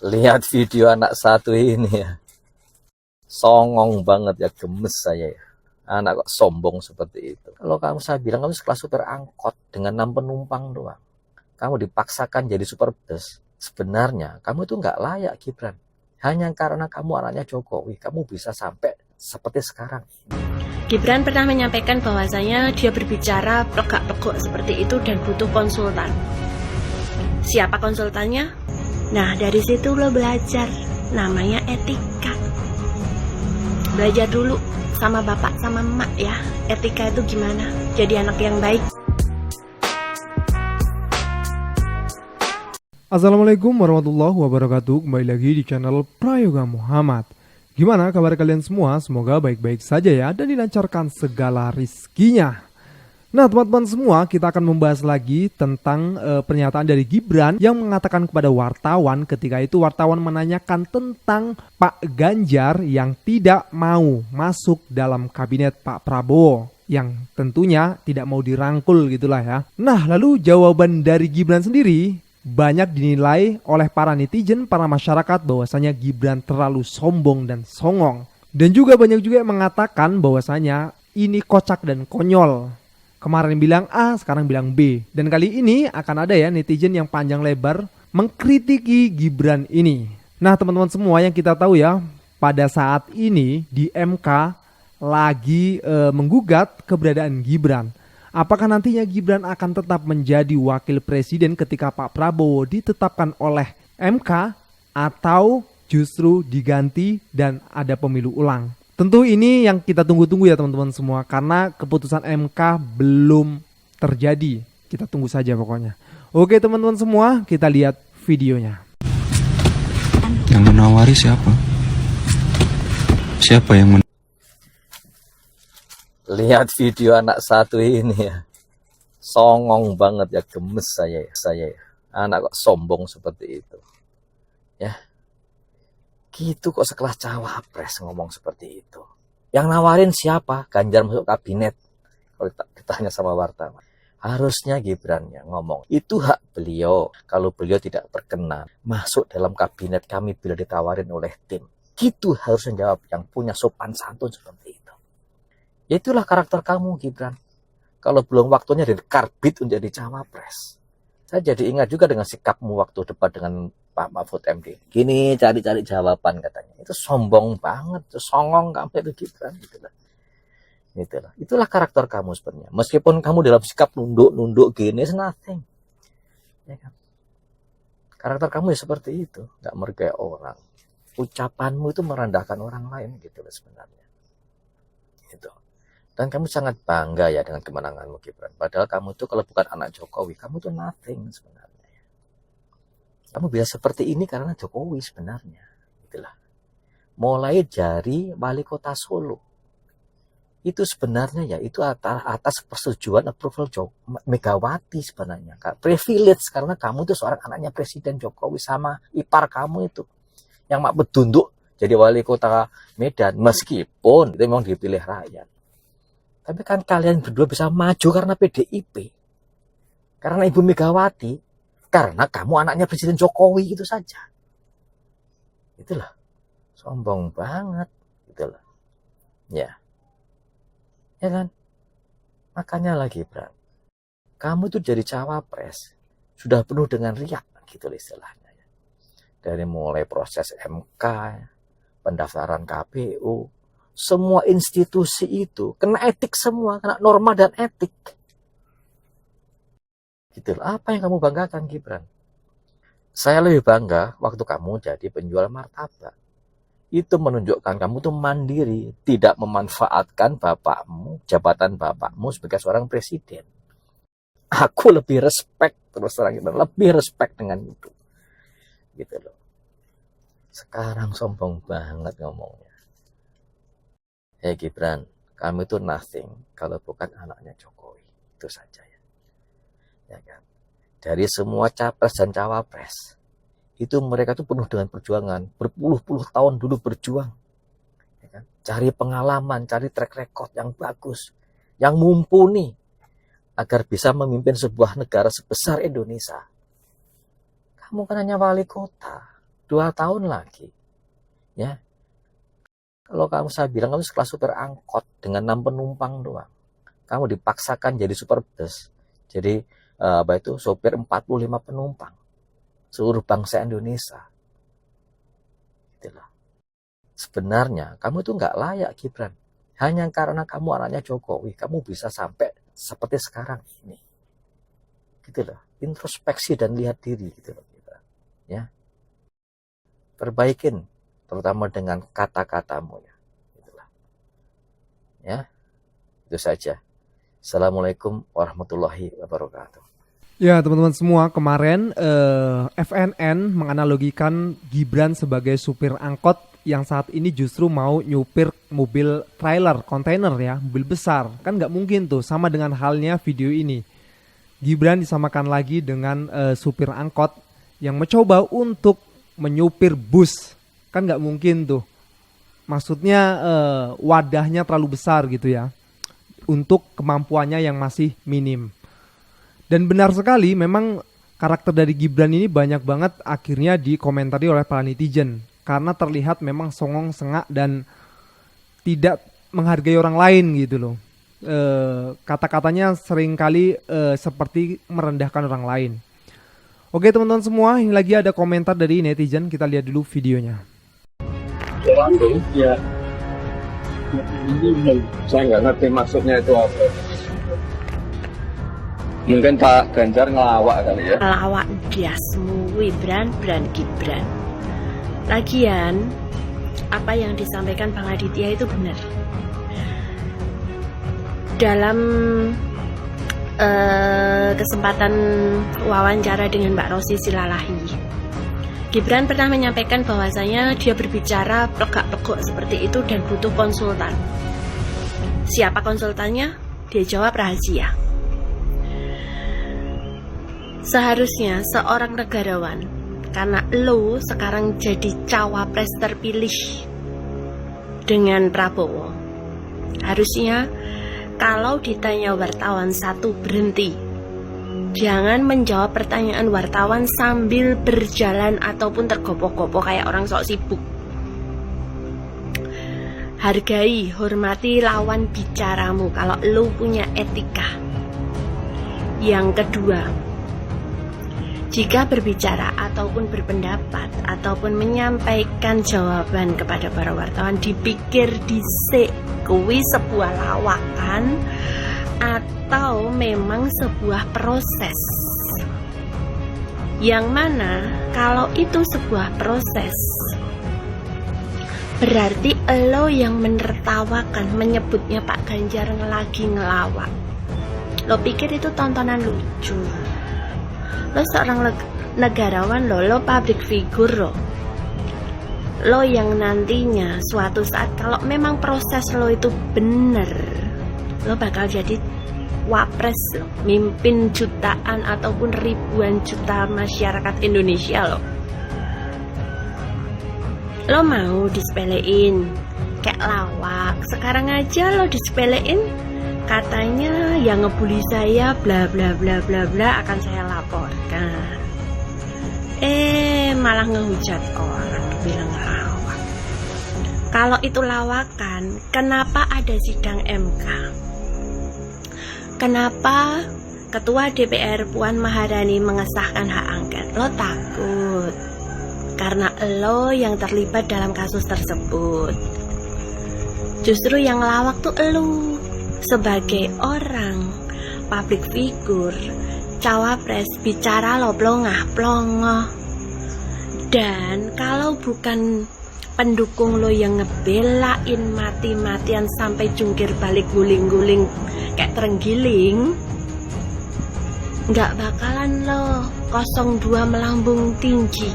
Lihat video anak satu ini ya. Songong banget ya, gemes saya ya. Anak kok sombong seperti itu. Kalau saya bilang kamu sekelas supir angkot dengan 6 penumpang doang. Kamu dipaksakan jadi super bus. Sebenarnya kamu itu nggak layak, Gibran. Hanya karena kamu anaknya Jokowi, kamu bisa sampai seperti sekarang. Gibran pernah menyampaikan bahwasanya dia berbicara plegak-plegok seperti itu dan butuh konsultan. Siapa konsultannya? Nah, dari situ lo belajar. Namanya etika. Belajar dulu sama bapak sama emak ya. Etika itu gimana? Jadi anak yang baik. Assalamualaikum warahmatullahi wabarakatuh. Kembali lagi di channel Prayoga Muhammad. Gimana kabar kalian semua? Semoga baik-baik saja ya dan dilancarkan segala rizkinya. Nah teman-teman semua, kita akan membahas lagi tentang pernyataan dari Gibran yang mengatakan kepada wartawan ketika itu wartawan menanyakan tentang Pak Ganjar yang tidak mau masuk dalam kabinet Pak Prabowo, yang tentunya tidak mau dirangkul gitulah ya. Nah lalu jawaban dari Gibran sendiri banyak dinilai oleh para netizen, para masyarakat bahwasanya Gibran terlalu sombong dan songong. Dan juga banyak juga yang mengatakan bahwasanya ini kocak dan konyol. Kemarin bilang A, sekarang bilang B. Dan kali ini akan ada ya netizen yang panjang lebar mengkritiki Gibran ini. Nah teman-teman semua, yang kita tahu ya, pada saat ini di MK lagi menggugat keberadaan Gibran. Apakah nantinya Gibran akan tetap menjadi wakil presiden ketika Pak Prabowo ditetapkan oleh MK atau justru diganti dan ada pemilu ulang? Tentu ini yang kita tunggu-tunggu ya teman-teman semua, karena keputusan MK belum terjadi. Kita tunggu saja pokoknya. Oke teman-teman semua, kita lihat videonya. Yang menawari siapa? Siapa yang Lihat video anak satu ini ya. Songong banget ya, gemes saya ya. Anak kok sombong seperti itu. Ya. Gitu kok sekelas cawapres ngomong seperti itu. Yang nawarin siapa? Ganjar masuk kabinet. Kalau ditanya sama wartawan. Harusnya Gibran yang ngomong. Itu hak beliau. Kalau beliau tidak berkenan masuk dalam kabinet kami bila ditawarin oleh tim. Gitu harusnya jawab yang punya sopan santun seperti itu. Ya itulah karakter kamu, Gibran. Kalau belum waktunya dikarbit untuk jadi cawapres. Saya jadi ingat juga dengan sikapmu waktu debat dengan Pak Mahfud MD. Gini cari-cari jawaban katanya. Itu sombong banget, itu songong kamu itu, Gibran. Itulah karakter kamu sebenarnya. Meskipun kamu dalam sikap nunduk gini, it's nothing. Ya kan? Karakter kamu ya seperti itu, nggak menghargai orang. Ucapanmu itu merendahkan orang lain gitu sebenarnya. Itu. Dan kamu sangat bangga ya dengan kemenanganmu, Gibran. Padahal kamu itu kalau bukan anak Jokowi, kamu tuh nothing sebenarnya. Kamu bisa seperti ini karena Jokowi sebenarnya. Itulah. Mulai dari wali kota Solo. Itu sebenarnya ya, itu atas persetujuan approval Megawati sebenarnya. Privilege karena kamu itu seorang anaknya Presiden Jokowi sama ipar kamu itu. Yang mak bedunduk jadi wali kota Medan. Meskipun itu memang dipilih rakyat. Tapi kan kalian berdua bisa maju karena PDIP. Karena Ibu Megawati. Karena kamu anaknya Presiden Jokowi, itu saja. Itulah. Sombong banget. Itulah. Ya. Ya kan? Makanya lagi, Bram. Kamu itu jadi cawapres. Sudah penuh dengan riak. Gitu istilahnya. Dari mulai proses MK, pendaftaran KPU, semua institusi itu kena etik semua, kena norma dan etik. Gitu. Apa yang kamu banggakan, Gibran? Saya lebih bangga waktu kamu jadi penjual martabak. Itu menunjukkan kamu tuh mandiri, tidak memanfaatkan bapakmu, jabatan bapakmu sebagai seorang presiden. Aku lebih respect, terus terang, lebih respect dengan itu. Gitu loh. Sekarang sombong banget ngomongnya. Hei Gibran, kamu itu nothing kalau bukan anaknya Jokowi. Itu saja ya. Ya kan? Dari semua capres dan cawapres, itu mereka tuh penuh dengan perjuangan. Berpuluh-puluh tahun dulu berjuang. Ya kan? Cari pengalaman, cari track record yang bagus, yang mumpuni, agar bisa memimpin sebuah negara sebesar Indonesia. Kamu kan hanya wali kota. 2 tahun lagi, ya. Kalau saya bilang kamu sekelas supir angkot dengan 6 penumpang doang, kamu dipaksakan jadi super bus, jadi sopir 45 penumpang seluruh bangsa Indonesia. Itulah. Sebenarnya kamu itu nggak layak, Gibran. Hanya karena kamu anaknya Jokowi, kamu bisa sampai seperti sekarang ini. Gitu loh. Introspeksi dan lihat diri gitu loh, ya. Perbaikin terutama dengan kata-katamu, ya. Itulah. Ya. Itu saja. Assalamualaikum warahmatullahi wabarakatuh. Ya teman-teman semua, kemarin FNN menganalogikan Gibran sebagai supir angkot yang saat ini justru mau nyupir mobil trailer, kontainer ya, mobil besar. Kan nggak mungkin tuh, sama dengan halnya video ini. Gibran disamakan lagi dengan supir angkot yang mencoba untuk menyupir bus. Kan nggak mungkin tuh. Maksudnya wadahnya terlalu besar gitu ya, untuk kemampuannya yang masih minim. Dan benar sekali, memang karakter dari Gibran ini banyak banget akhirnya dikomentari oleh para netizen. Karena terlihat memang songong, sengak, dan tidak menghargai orang lain gitu loh. Kata-katanya seringkali seperti merendahkan orang lain. Oke teman-teman semua, ini lagi ada komentar dari netizen, kita lihat dulu videonya. Ya, ini saya nggak ngerti maksudnya itu apa. Mungkin Pak Ganjar ngelawak kali ya. Ngelawak dasmu Gibran, Gibran. Lagian, apa yang disampaikan Bang Aditya itu benar. Dalam kesempatan wawancara dengan Mbak Rosi Silalahi, Gibran pernah menyampaikan bahwasanya dia berbicara plegak-plegok seperti itu dan butuh konsultan. Siapa konsultannya? Dia jawab rahasia. Seharusnya seorang negarawan, karena lo sekarang jadi cawapres terpilih dengan Prabowo, harusnya kalau ditanya wartawan satu berhenti. Jangan menjawab pertanyaan wartawan sambil berjalan ataupun tergopoh-gopoh kayak orang sok sibuk. Hargai, hormati lawan bicaramu kalau lo punya etika. Yang kedua, jika berbicara ataupun berpendapat ataupun menyampaikan jawaban kepada para wartawan, dipikir dhisik kuwi sebuah lawakan atau memang sebuah proses. Yang mana kalau itu sebuah proses, berarti lo yang menertawakan, menyebutnya Pak Ganjar lagi ngelawak. Lo pikir itu tontonan lucu? Lo seorang negarawan, lo public figure, lo yang nantinya suatu saat kalau memang proses lo itu bener, lo bakal jadi wapres lo, mimpin jutaan ataupun ribuan juta masyarakat Indonesia lo. Lo mau disepelein kayak lawak, sekarang aja lo disepelein, katanya yang ngebully saya bla bla bla bla bla akan saya laporkan. Malah ngehujat orang, bilang lawak. Kalau itu lawakan, kenapa ada sidang MK? Kenapa Ketua DPR Puan Maharani mengesahkan hak angket? Lo takut karena lo yang terlibat dalam kasus tersebut. Justru yang lawak tuh lo sebagai orang public figure, cawapres, bicara lo plongah-plongoh. Dan kalau bukan pendukung lo yang ngebelain mati-matian sampai jungkir balik guling-guling kayak terenggiling, nggak bakalan lo 02 melambung tinggi.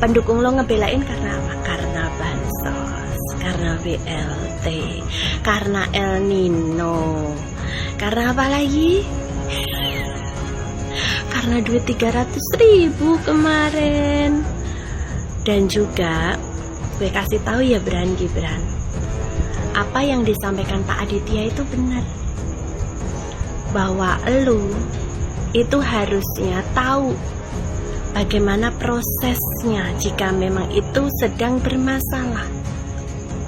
Pendukung lo ngebelain karena apa? Karena bansos, karena BLT, karena El Nino, karena apa lagi? Karena duit 300.000 kemarin. Dan juga gue kasih tahu ya Gibran, apa yang disampaikan Pak Aditya itu benar, bahwa lu itu harusnya tahu bagaimana prosesnya jika memang itu sedang bermasalah.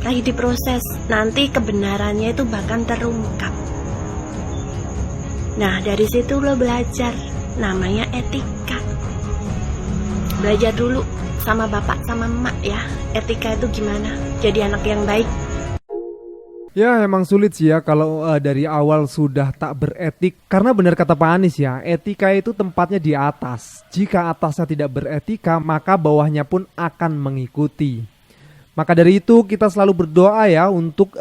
Lagi diproses, nanti kebenarannya itu bahkan terungkap. Nah, dari situ lo belajar, namanya etika. Belajar dulu sama bapak sama emak ya, etika itu gimana, jadi anak yang baik. Ya emang sulit sih ya kalau dari awal sudah tak beretik. Karena benar kata Pak Anies ya, etika itu tempatnya di atas. Jika atasnya tidak beretika, maka bawahnya pun akan mengikuti. Maka dari itu kita selalu berdoa ya untuk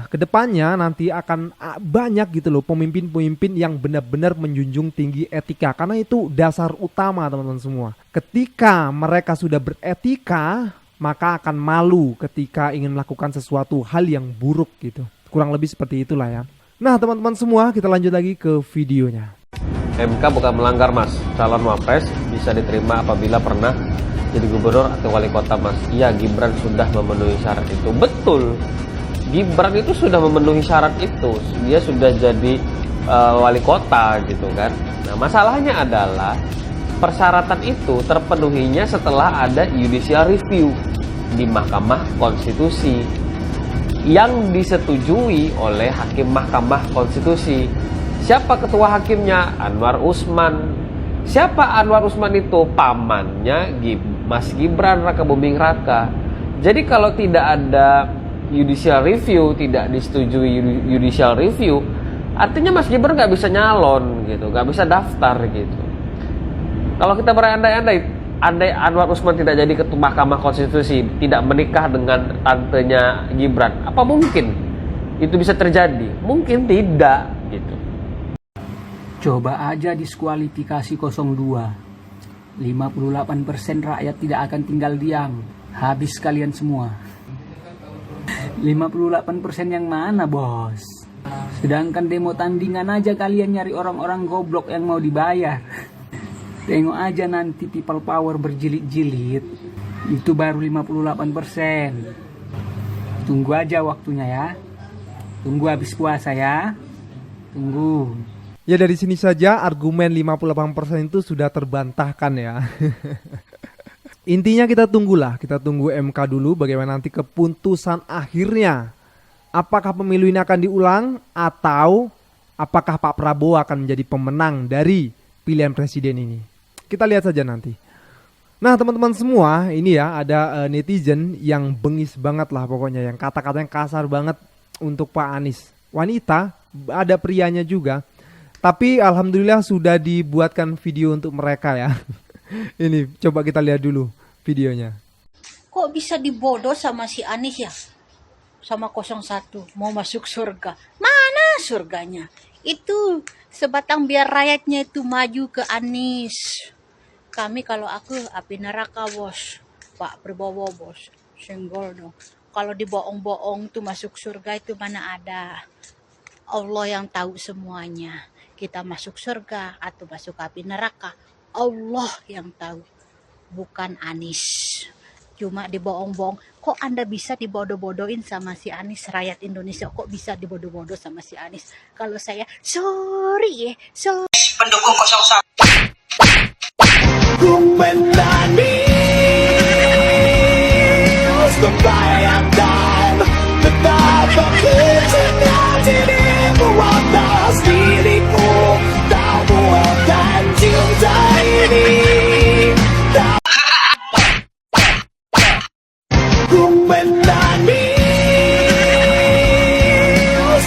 kedepannya nanti akan banyak gitu loh pemimpin-pemimpin yang benar-benar menjunjung tinggi etika. Karena itu dasar utama teman-teman semua. Ketika mereka sudah beretika, maka akan malu ketika ingin melakukan sesuatu hal yang buruk gitu. Kurang lebih seperti itulah ya. Nah teman-teman semua, kita lanjut lagi ke videonya. MK bukan melanggar mas, calon wapres bisa diterima apabila pernah jadi gubernur atau wali kota mas. Iya, Gibran sudah memenuhi syarat itu. Betul, Gibran itu sudah memenuhi syarat itu. Dia sudah jadi wali kota gitu kan. Nah masalahnya adalah persyaratan itu terpenuhinya setelah ada judicial review di Mahkamah Konstitusi yang disetujui oleh Hakim Mahkamah Konstitusi. Siapa ketua hakimnya? Anwar Usman. Siapa Anwar Usman itu? Pamannya Mas Gibran Raka Buming Raka. Jadi kalau tidak ada judicial review, tidak disetujui judicial review, artinya Mas Gibran nggak bisa nyalon gitu, nggak bisa daftar gitu. Kalau kita berandai-andai, andai Anwar Usman tidak jadi ketua Mahkamah Konstitusi, tidak menikah dengan tantenya Gibran, apa mungkin itu bisa terjadi? Mungkin tidak gitu. Coba aja diskualifikasi 02. 58% rakyat tidak akan tinggal diam. Habis kalian semua. 58% yang mana, bos? Sedangkan demo tandingan aja kalian nyari orang-orang goblok yang mau dibayar. Tengok aja nanti people power berjilid-jilid. Itu baru 58%. Tunggu aja waktunya ya. Tunggu habis puasa ya. Tunggu. Ya dari sini saja argumen 58% itu sudah terbantahkan ya. Intinya kita tunggulah, kita tunggu MK dulu bagaimana nanti keputusan akhirnya. Apakah pemilu ini akan diulang atau apakah Pak Prabowo akan menjadi pemenang dari pilihan presiden ini. Kita lihat saja nanti. Nah teman-teman semua, ini ya ada netizen yang bengis banget lah pokoknya, yang kata-katanya kasar banget untuk Pak Anies. Wanita, ada prianya juga. Tapi alhamdulillah sudah dibuatkan video untuk mereka ya. Ini coba kita lihat dulu videonya. Kok bisa dibodoh sama si Anies ya? Sama 01 mau masuk surga. Mana surganya? Itu sebatang biar rakyatnya itu maju ke Anies. Kami kalau aku api neraka bos. Pak Prabowo bos. Senggol dong. Kalau dibohong-bohong tuh masuk surga itu mana ada. Allah yang tahu semuanya. Kita masuk surga atau masuk api neraka. Allah yang tahu. Bukan Anies. Cuma dibohong-bohong. Kok Anda bisa dibodoh-bodohin sama si Anies? Rakyat Indonesia kok bisa dibodoh-bodoh sama si Anies? Kalau saya, sorry ya. Pendukung 01. Membayangkan betapa kecilnya atas diriku, tak akan cinta ini. Ku menangis,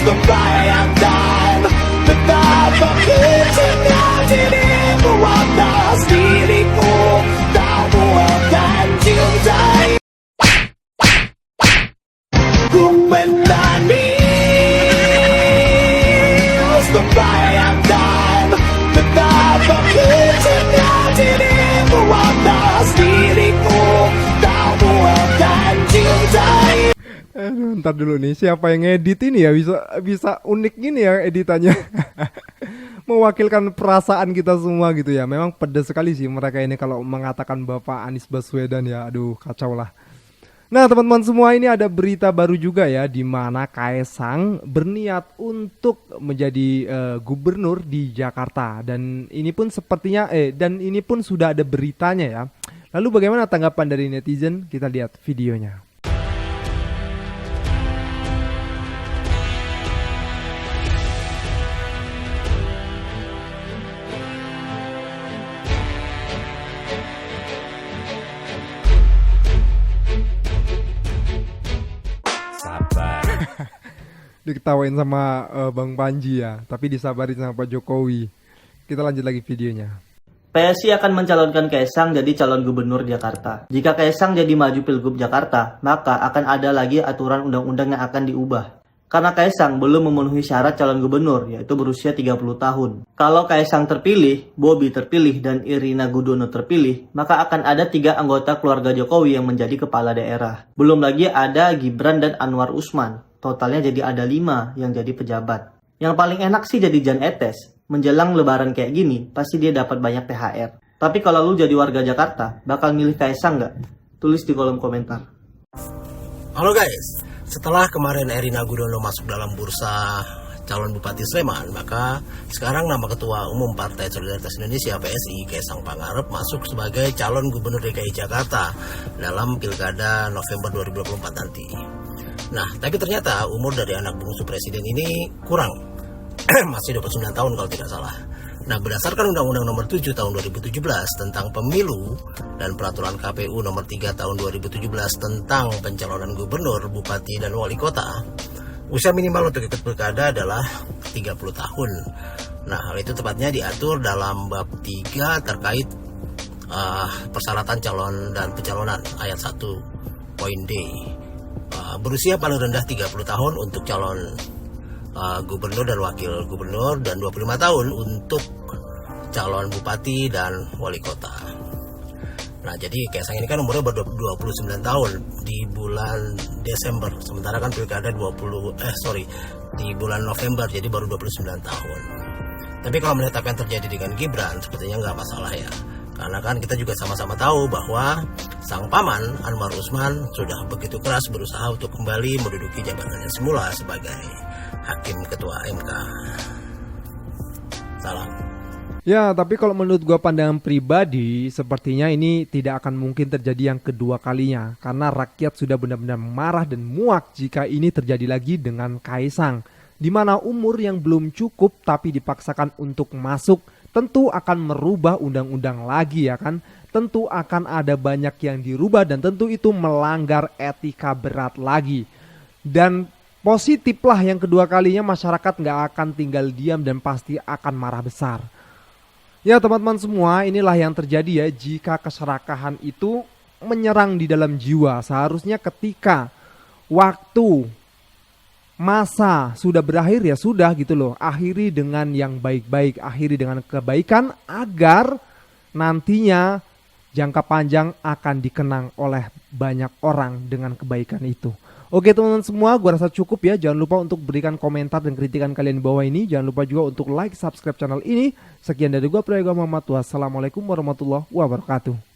membayangkan betapa kecilnya dirimu atas diriku, tak akan cinta ini. Ku menangis, membayangkan betapa kecilnya dirimu atas diriku, tak akan cintai. Aduh, ntar dulu nih, siapa yang ngedit ini ya bisa unik gini ya editannya. Mewakilkan perasaan kita semua gitu ya. Memang pedas sekali sih mereka ini kalau mengatakan Bapak Anies Baswedan ya. Aduh, kacau lah. Nah teman-teman semua, ini ada berita baru juga ya, di mana Kaesang berniat untuk menjadi gubernur di Jakarta, dan ini pun sepertinya ini pun sudah ada beritanya ya. Lalu bagaimana tanggapan dari netizen? Kita lihat videonya. Diketawain sama Bang Panji ya, tapi disabarin sama Pak Jokowi. Kita lanjut lagi videonya. PSI akan mencalonkan Kaesang jadi calon gubernur Jakarta. Jika Kaesang jadi maju Pilgub Jakarta, maka akan ada lagi aturan undang-undang yang akan diubah. Karena Kaesang belum memenuhi syarat calon gubernur, yaitu berusia 30 tahun. Kalau Kaesang terpilih, Bobi terpilih, dan Irina Gudono terpilih, maka akan ada 3 anggota keluarga Jokowi yang menjadi kepala daerah. Belum lagi ada Gibran dan Anwar Usman. Totalnya jadi ada 5 yang jadi pejabat. Yang paling enak sih jadi Jan Etes. Menjelang lebaran kayak gini, pasti dia dapat banyak THR. Tapi kalau lu jadi warga Jakarta, bakal milih Kaesang nggak? Tulis di kolom komentar. Halo guys, setelah kemarin Irina Gudono masuk dalam bursa calon Bupati Sleman, maka sekarang nama Ketua Umum Partai Solidaritas Indonesia PSI, Kaesang Pangarep, masuk sebagai calon Gubernur DKI Jakarta dalam Pilkada November 2024 nanti. Nah, tapi ternyata umur dari anak bungsu presiden ini kurang. Masih 29 tahun kalau tidak salah. Nah, berdasarkan Undang-Undang Nomor 7 Tahun 2017 tentang Pemilu dan Peraturan KPU Nomor 3 Tahun 2017 tentang pencalonan gubernur, bupati, dan wali kota, usia minimal untuk ikut pilkada adalah 30 tahun. Nah, hal itu tepatnya diatur dalam bab 3 terkait persyaratan calon dan pencalonan ayat 1 poin D. Berusia paling rendah 30 tahun untuk calon gubernur dan wakil gubernur, dan 25 tahun untuk calon bupati dan wali kota. Nah, jadi Kaesang ini kan umurnya baru 29 tahun di bulan Desember, sementara kan pilkada di bulan November, jadi baru 29 tahun. Tapi kalau melihat apa yang terjadi dengan Gibran, sepertinya nggak masalah ya. Karena kan kita juga sama-sama tahu bahwa sang paman Anwar Usman sudah begitu keras berusaha untuk kembali menduduki jabatannya semula sebagai Hakim Ketua MK. Salam. Ya, tapi kalau menurut gua pandangan pribadi, sepertinya ini tidak akan mungkin terjadi yang kedua kalinya. Karena rakyat sudah benar-benar marah dan muak jika ini terjadi lagi dengan Kaesang. Di mana umur yang belum cukup tapi dipaksakan untuk masuk, tentu akan merubah undang-undang lagi ya kan. Tentu akan ada banyak yang dirubah dan tentu itu melanggar etika berat lagi. Dan positiflah yang kedua kalinya masyarakat nggak akan tinggal diam dan pasti akan marah besar. Ya teman-teman semua, inilah yang terjadi ya jika keserakahan itu menyerang di dalam jiwa. Seharusnya ketika waktu masa sudah berakhir ya sudah gitu loh. Akhiri dengan yang baik-baik, akhiri dengan kebaikan agar nantinya jangka panjang akan dikenang oleh banyak orang dengan kebaikan itu. Oke teman-teman semua, gue rasa cukup ya. Jangan lupa untuk berikan komentar dan kritikan kalian di bawah ini. Jangan lupa juga untuk like, subscribe channel ini. Sekian dari gue, Prayoga Muhammad. Wassalamualaikum warahmatullahi wabarakatuh.